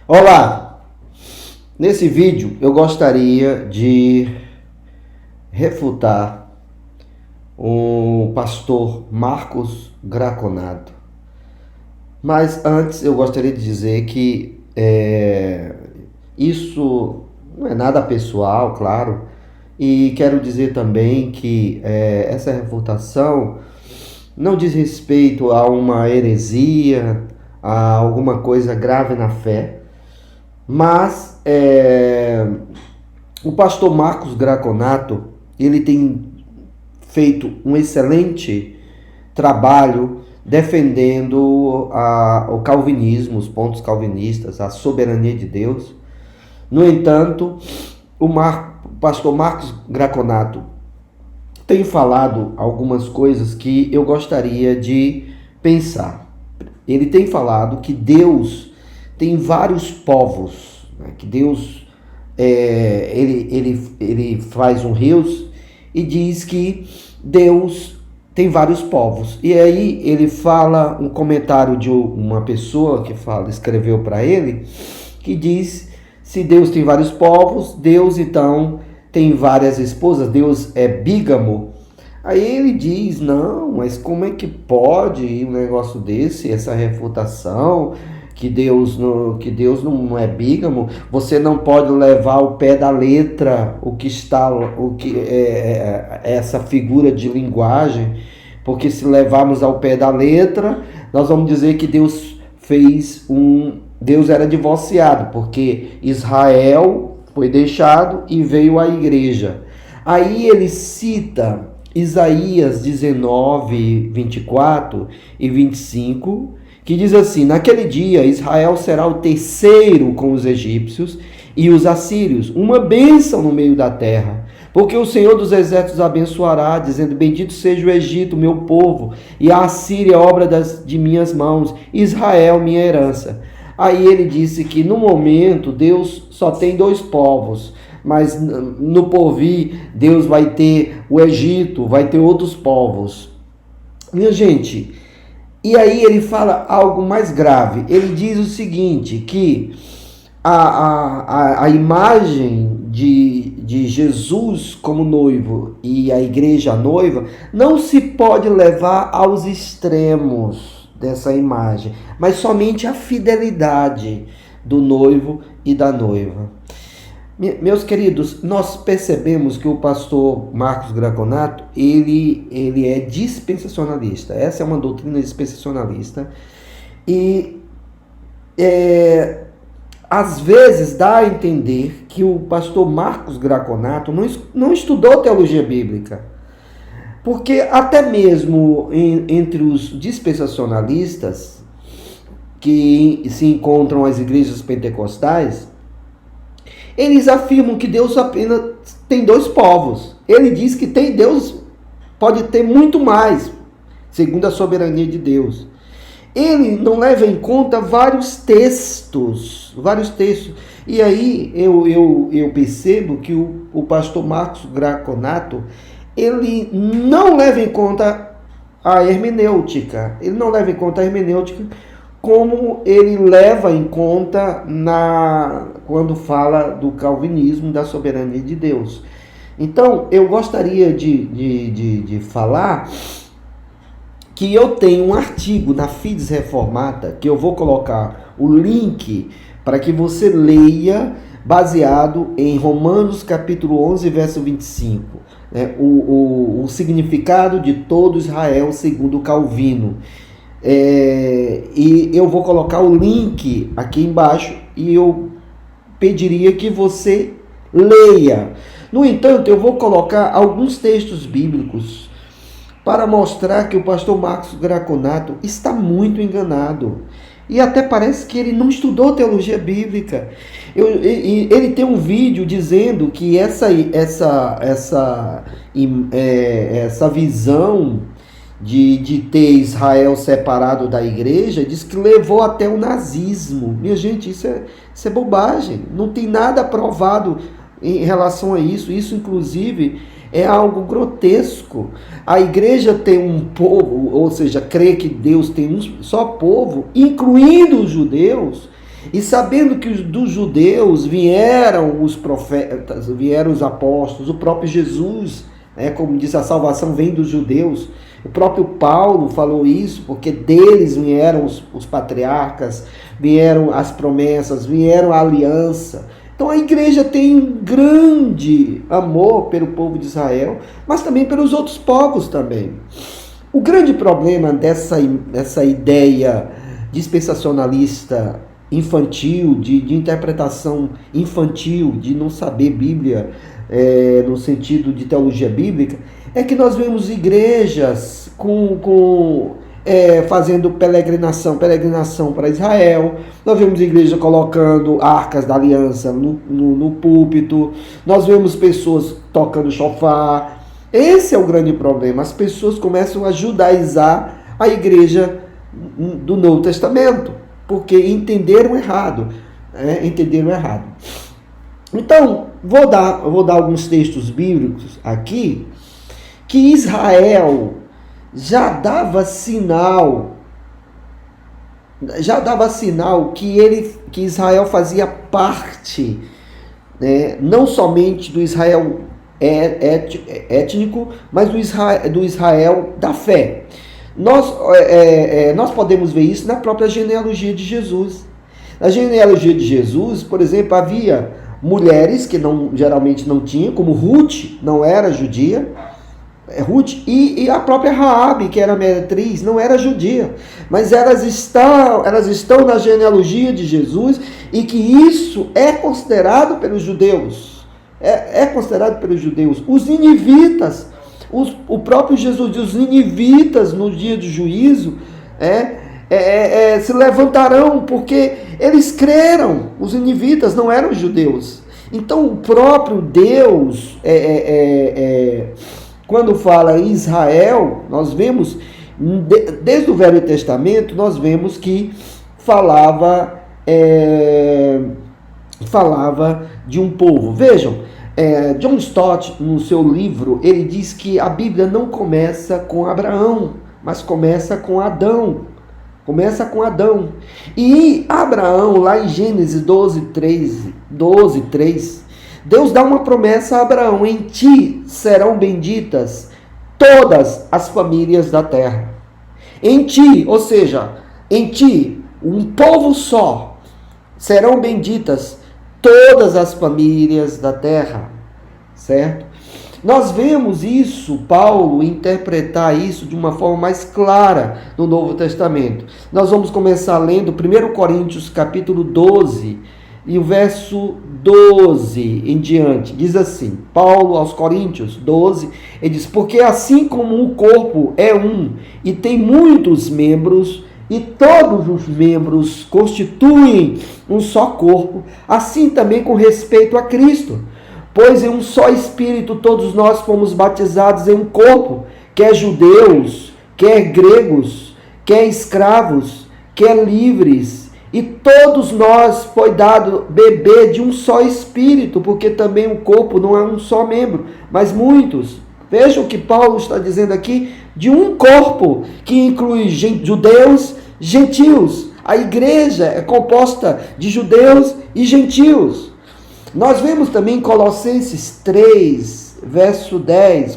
Olá! Nesse vídeo eu gostaria de refutar o pastor Marcos Graconato. Mas antes eu gostaria de dizer que isso não é nada pessoal, claro, e quero dizer também que essa refutação não diz respeito a uma heresia, a alguma coisa grave na fé, mas o pastor Marcos Graconato, ele tem feito um excelente trabalho defendendo o calvinismo, os pontos calvinistas, a soberania de Deus. No entanto, o pastor Marcos Graconato tem falado algumas coisas que eu gostaria de pensar. Ele tem falado que Deus tem vários povos, né? Que Deus ele faz um rios e diz que Deus tem vários povos. E aí ele fala um comentário de uma pessoa que escreveu para ele, que diz: se Deus tem vários povos, Deus então tem várias esposas, Deus é bígamo. Aí ele diz: não, mas como é que pode um negócio desse, essa refutação, que Deus não é bígamo? Você não pode levar ao pé da letra o que é essa figura de linguagem, porque se levarmos ao pé da letra, nós vamos dizer que Deus era divorciado, porque Israel foi deixado e veio a igreja. Aí ele cita Isaías 19, 24 e 25, que diz assim: naquele dia Israel será o terceiro com os egípcios e os assírios, uma bênção no meio da terra. Porque o Senhor dos exércitos abençoará, dizendo: bendito seja o Egito, meu povo, e a Assíria, obra de minhas mãos, Israel, minha herança. Aí ele disse que no momento Deus só tem dois povos, mas no porvir Deus vai ter o Egito, vai ter outros povos. Minha gente, e aí ele fala algo mais grave. Ele diz o seguinte, que a imagem de Jesus como noivo e a igreja noiva não se pode levar aos extremos dessa imagem, mas somente a fidelidade do noivo e da noiva. Meus queridos, nós percebemos que o pastor Marcos Graconato, ele é dispensacionalista. Essa é uma doutrina dispensacionalista. E às vezes dá a entender que o pastor Marcos Graconato não estudou teologia bíblica. Porque até mesmo entre os dispensacionalistas que se encontram as igrejas pentecostais, eles afirmam que Deus apenas tem dois povos. Ele diz que Deus pode ter muito mais, segundo a soberania de Deus. Ele não leva em conta vários textos. E aí eu percebo que o pastor Marcos Graconato, ele não leva em conta a hermenêutica. Ele não leva em conta a hermenêutica como ele leva em conta quando fala do calvinismo, da soberania de Deus. Então, eu gostaria de falar que eu tenho um artigo na Fides Reformata, que eu vou colocar o link para que você leia, baseado em Romanos capítulo 11, verso 25. O significado de todo Israel segundo Calvino. E eu vou colocar o link aqui embaixo e eu pediria que você leia. No entanto, eu vou colocar alguns textos bíblicos para mostrar que o pastor Marcos Graconato está muito enganado. E até parece que ele não estudou teologia bíblica. Ele tem um vídeo dizendo que essa visão de ter Israel separado da igreja, diz que levou até o nazismo. Minha gente, isso é bobagem. Não tem nada provado em relação a isso. Isso, inclusive, é algo grotesco. A igreja tem um povo, ou seja, crê que Deus tem um só povo, incluindo os judeus, E sabendo que dos judeus vieram os profetas, vieram os apóstolos, o próprio Jesus, como diz, a salvação vem dos judeus. O próprio Paulo falou isso, porque deles vieram os patriarcas, vieram as promessas, vieram a aliança. Então a igreja tem um grande amor pelo povo de Israel, mas também pelos outros povos também. O grande problema dessa ideia dispensacionalista infantil, de interpretação infantil, de não saber Bíblia, no sentido de teologia bíblica, é que nós vemos igrejas fazendo peregrinação para Israel. Nós vemos igreja colocando arcas da aliança no púlpito. Nós vemos pessoas tocando shofar. Esse é o grande problema. As pessoas começam a judaizar a igreja do Novo Testamento, porque entenderam errado. Então, vou dar alguns textos bíblicos aqui, que Israel já dava sinal que Israel fazia parte, não somente do Israel étnico, mas do Israel da fé. Nós podemos ver isso na própria genealogia de Jesus. Na genealogia de Jesus, por exemplo, havia mulheres que geralmente não tinham, como Ruth, não era judia, Ruth, e a própria Raabe, que era meretriz, não era judia, mas elas estão na genealogia de Jesus, e que isso é considerado pelos judeus, considerado pelos judeus. Os ninivitas, o próprio Jesus diz, os ninivitas no dia do juízo se levantarão, porque eles creram. Os ninivitas não eram judeus. Então o próprio Deus, quando fala em Israel, nós vemos, desde o Velho Testamento, nós vemos que falava de um povo. Vejam, John Stott, no seu livro, ele diz que a Bíblia não começa com Abraão, mas começa com Adão. E Abraão, lá em Gênesis 12:3, Deus dá uma promessa a Abraão: em ti serão benditas todas as famílias da terra. Em ti, ou seja, em ti, um povo só, serão benditas todas as famílias da terra, certo? Nós vemos isso, Paulo, interpretar isso de uma forma mais clara no Novo Testamento. Nós vamos começar lendo 1 Coríntios capítulo 12 e o verso 12 em diante. Diz assim, Paulo aos Coríntios 12, ele diz: porque assim como o corpo é um e tem muitos membros, e todos os membros constituem um só corpo, assim também com respeito a Cristo. Pois em um só Espírito todos nós fomos batizados em um corpo, quer judeus, quer gregos, quer escravos, quer livres, e todos nós foi dado beber de um só Espírito, porque também o corpo não é um só membro, mas muitos. Vejam o que Paulo está dizendo aqui, de um corpo que inclui judeus, gentios. A igreja é composta de judeus e gentios. Nós vemos também Colossenses 3, verso 10,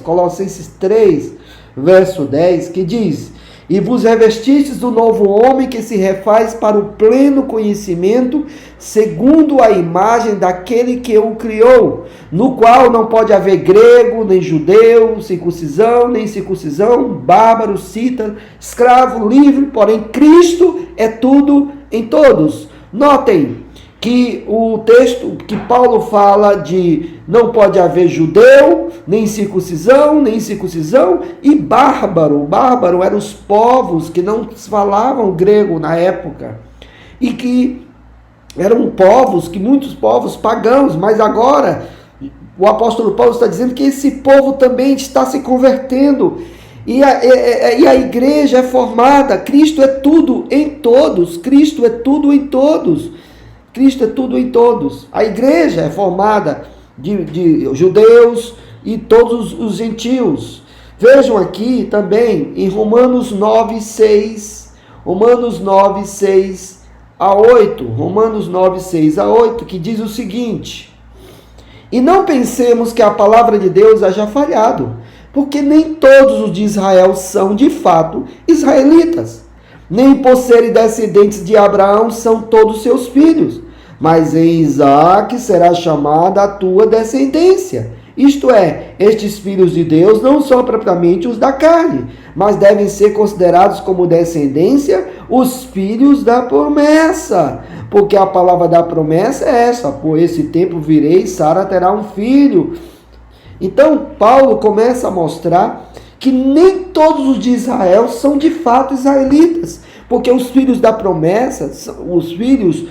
que diz: e vos revestistes do novo homem que se refaz para o pleno conhecimento, segundo a imagem daquele que o criou, no qual não pode haver grego, nem judeu, circuncisão, nem incircuncisão, bárbaro, cita, escravo, livre, porém Cristo é tudo em todos. Notem que o texto que Paulo fala de não pode haver judeu, nem circuncisão, e bárbaro. Bárbaro eram os povos que não falavam grego na época. E que eram muitos povos pagãos, mas agora o apóstolo Paulo está dizendo que esse povo também está se convertendo. E a igreja é formada, Cristo é tudo em todos, Cristo é tudo em todos. Cristo é tudo em todos. A igreja é formada de judeus e todos os gentios. Vejam aqui também em Romanos 9:6 a 8, Romanos 9, 6 a 8, que diz o seguinte: e não pensemos que a palavra de Deus haja falhado, porque nem todos os de Israel são de fato israelitas, nem por serem descendentes de Abraão são todos seus filhos, mas em Isaque será chamada a tua descendência. Isto é, estes filhos de Deus não são propriamente os da carne, mas devem ser considerados como descendência os filhos da promessa. Porque a palavra da promessa é essa: por esse tempo virei, Sara terá um filho. Então, Paulo começa a mostrar que nem todos os de Israel são de fato israelitas. Porque os filhos da promessa, os filhos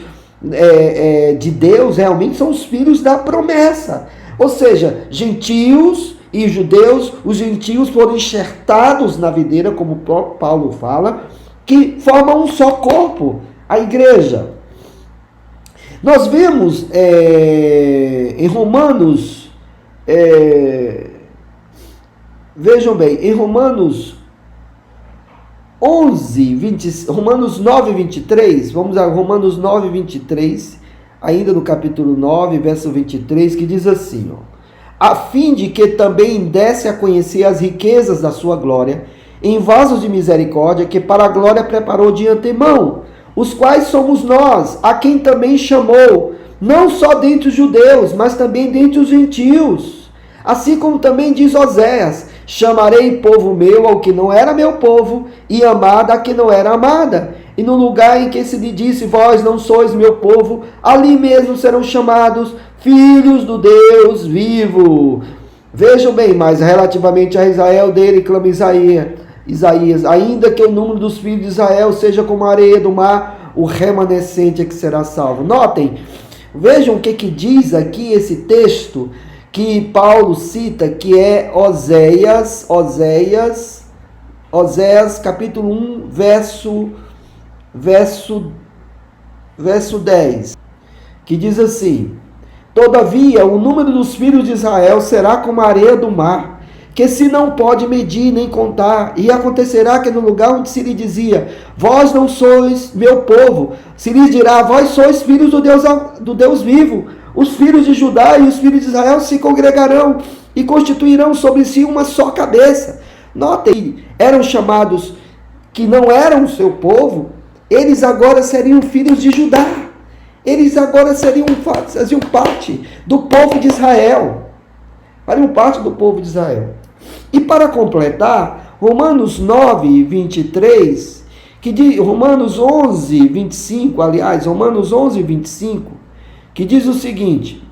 de Deus, realmente são os filhos da promessa. Ou seja, gentios e judeus, os gentios foram enxertados na videira, como o próprio Paulo fala, que formam um só corpo, a igreja. Nós vemos em Romanos, vejam bem, em Romanos 9, 23, vamos a Romanos 9, 23, ainda no capítulo 9, verso 23, que diz assim, a fim de que também desse a conhecer as riquezas da sua glória, em vasos de misericórdia, que para a glória preparou de antemão, os quais somos nós, a quem também chamou, não só dentre os judeus, mas também dentre os gentios. Assim como também diz Oséias: chamarei povo meu ao que não era meu povo, e amada a que não era amada. E no lugar em que se lhe disse: vós não sois meu povo, ali mesmo serão chamados filhos do Deus vivo. Vejam bem, mas relativamente a Israel, dele clama Isaías: ainda que o número dos filhos de Israel seja como a areia do mar, o remanescente é que será salvo. Notem, vejam o que diz aqui esse texto que Paulo cita, que é Oséias capítulo 1, verso 10, que diz assim: todavia o número dos filhos de Israel será como a areia do mar, que se não pode medir nem contar, e acontecerá que no lugar onde se lhe dizia: vós não sois meu povo, se lhes dirá: vós sois filhos do Deus vivo. Os filhos de Judá e os filhos de Israel se congregarão e constituirão sobre si uma só cabeça. Notem, eram chamados que não eram o seu povo, eles agora seriam filhos de Judá. Eles agora faziam parte do povo de Israel. Fariam parte do povo de Israel. E para completar, Romanos 9, 23, que diz, Romanos 11, 25, que diz o seguinte: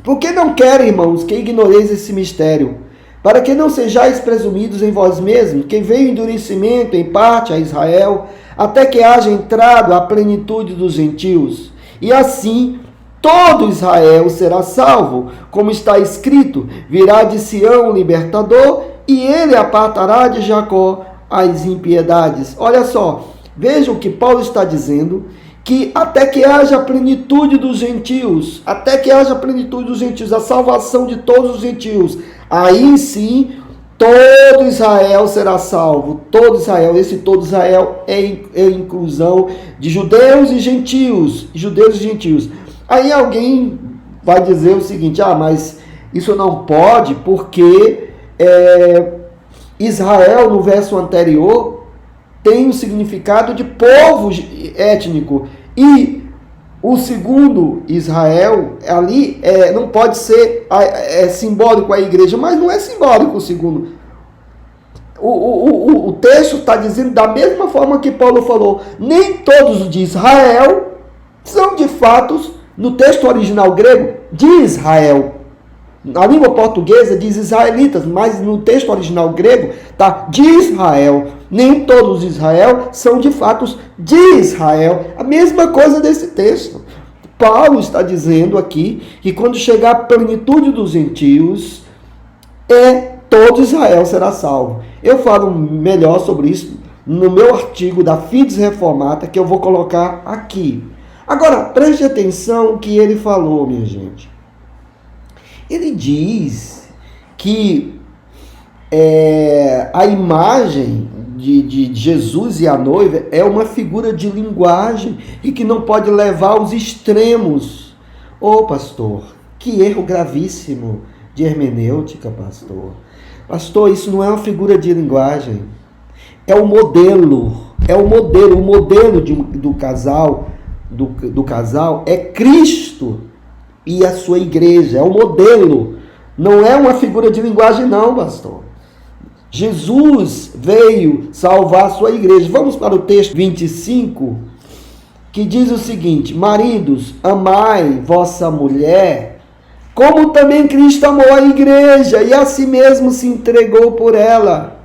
porque não quero, irmãos, que ignoreis esse mistério, para que não sejais presumidos em vós mesmos, que veio endurecimento em parte a Israel, até que haja entrado a plenitude dos gentios. E assim todo Israel será salvo, como está escrito: virá de Sião o libertador, e ele apartará de Jacó as impiedades. Olha só, vejam o que Paulo está dizendo, que até que haja a plenitude dos gentios, a salvação de todos os gentios, aí sim todo Israel será salvo. Todo Israel, esse todo Israel é inclusão de judeus e gentios, Aí alguém vai dizer o seguinte: mas isso não pode, porque Israel, no verso anterior, tem o significado de povo étnico, e o segundo Israel ali não pode ser simbólico à igreja, mas não é simbólico o segundo. O texto está dizendo da mesma forma que Paulo falou: nem todos os de Israel são de fato, no texto original grego, de Israel. Na língua portuguesa diz israelitas, mas no texto original grego está de Israel. Nem todos de Israel são de fato de Israel. A mesma coisa desse texto. Paulo está dizendo aqui que quando chegar a plenitude dos gentios, todo Israel será salvo. Eu falo melhor sobre isso no meu artigo da Fides Reformata, que eu vou colocar aqui. Agora, preste atenção que ele falou, minha gente. Ele diz que a imagem de Jesus e a noiva é uma figura de linguagem e que não pode levar aos extremos. Ô pastor, que erro gravíssimo de hermenêutica, pastor. Pastor, isso não é uma figura de linguagem. É o modelo. O modelo do casal, do casal é Cristo e a sua igreja. É o modelo. Não é uma figura de linguagem, não, pastor. Jesus veio salvar a sua igreja. Vamos para o texto 25, que diz o seguinte: maridos, amai vossa mulher, como também Cristo amou a igreja e a si mesmo se entregou por ela.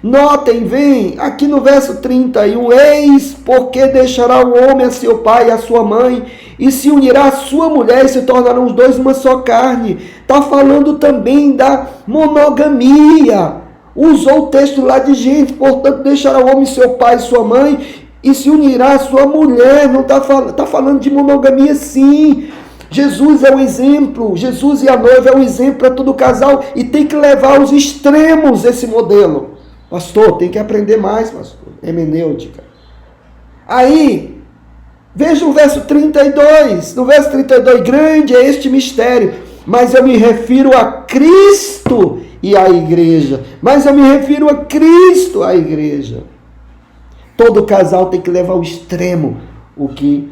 Notem, vem, aqui no verso 31, eis porque deixará o homem a seu pai e a sua mãe, e se unirá a sua mulher, e se tornarão os dois uma só carne. Está falando também da monogamia. Usou o texto lá de Gênesis, portanto, deixará o homem seu pai e sua mãe, e se unirá a sua mulher. Não está falando de monogamia, sim. Jesus é o exemplo, Jesus e a noiva é o exemplo para todo casal, e tem que levar aos extremos esse modelo. Pastor, tem que aprender mais, pastor, hermenêutica. Aí, veja o verso 32. No verso 32, grande é este mistério, mas eu me refiro a Cristo e à igreja. Todo casal tem que levar ao extremo o que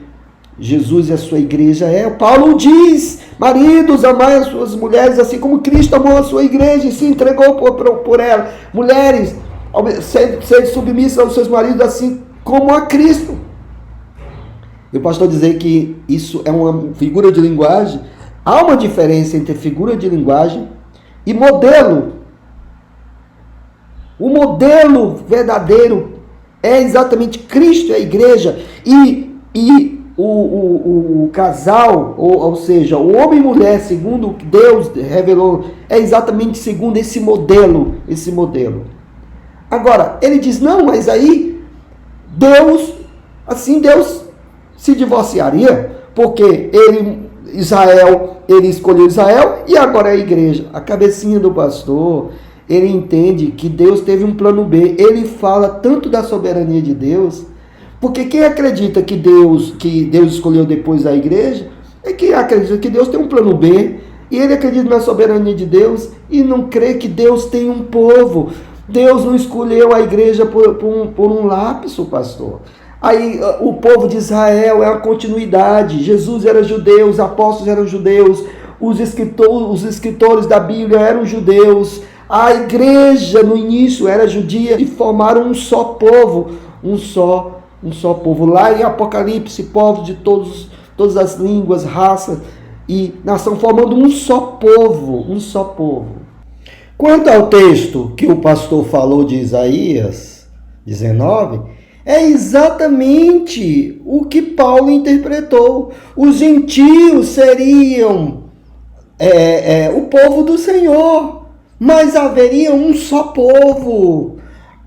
Jesus e a sua igreja é. Paulo diz: maridos, amai as suas mulheres assim como Cristo amou a sua igreja e se entregou por ela. Mulheres, sede submissas aos seus maridos assim como a Cristo. E o pastor dizer que isso é uma figura de linguagem. Há uma diferença entre figura de linguagem e modelo. O modelo verdadeiro é exatamente Cristo e a igreja. E o casal, ou seja, o homem e mulher, segundo o que Deus revelou, é exatamente segundo esse modelo. Agora, ele diz, não, mas aí Deus se divorciaria, porque ele escolheu Israel e agora é a igreja. A cabecinha do pastor, ele entende que Deus teve um plano B. Ele fala tanto da soberania de Deus, porque quem acredita que Deus escolheu depois a igreja, é quem acredita que Deus tem um plano B, e ele acredita na soberania de Deus, e não crê que Deus tem um povo. Deus não escolheu a igreja por um lapso, pastor. Aí o povo de Israel é a continuidade. Jesus era judeu, os apóstolos eram judeus, os escritores da Bíblia eram judeus, a igreja no início era judia e formaram um só povo, um só povo. Lá em Apocalipse, povos de todas as línguas, raças e nação, formando um só povo. Quanto ao texto que o pastor falou de Isaías 19, é exatamente o que Paulo interpretou. Os gentios seriam o povo do Senhor, mas haveria um só povo.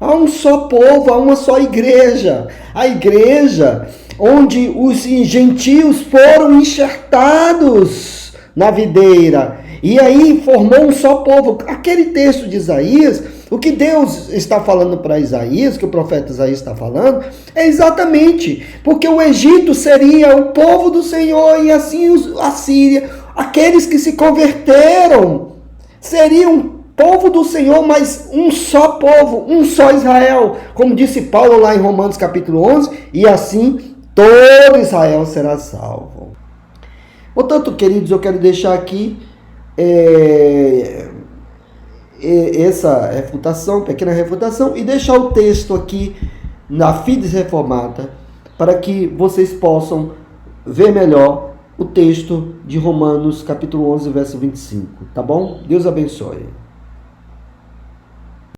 Há um só povo, há uma só igreja. A igreja onde os gentios foram enxertados na videira. E aí formou um só povo. Aquele texto de Isaías, o que Deus está falando para Isaías, que o profeta Isaías está falando, é exatamente porque o Egito seria o povo do Senhor e assim a Síria, aqueles que se converteram, seriam povo do Senhor, mas um só povo, um só Israel, como disse Paulo lá em Romanos capítulo 11, e assim todo Israel será salvo. Portanto, queridos, eu quero deixar aqui essa refutação, pequena refutação, e deixar o texto aqui na Fides Reformata, para que vocês possam ver melhor o texto de Romanos capítulo 11, verso 25, tá bom? Deus abençoe.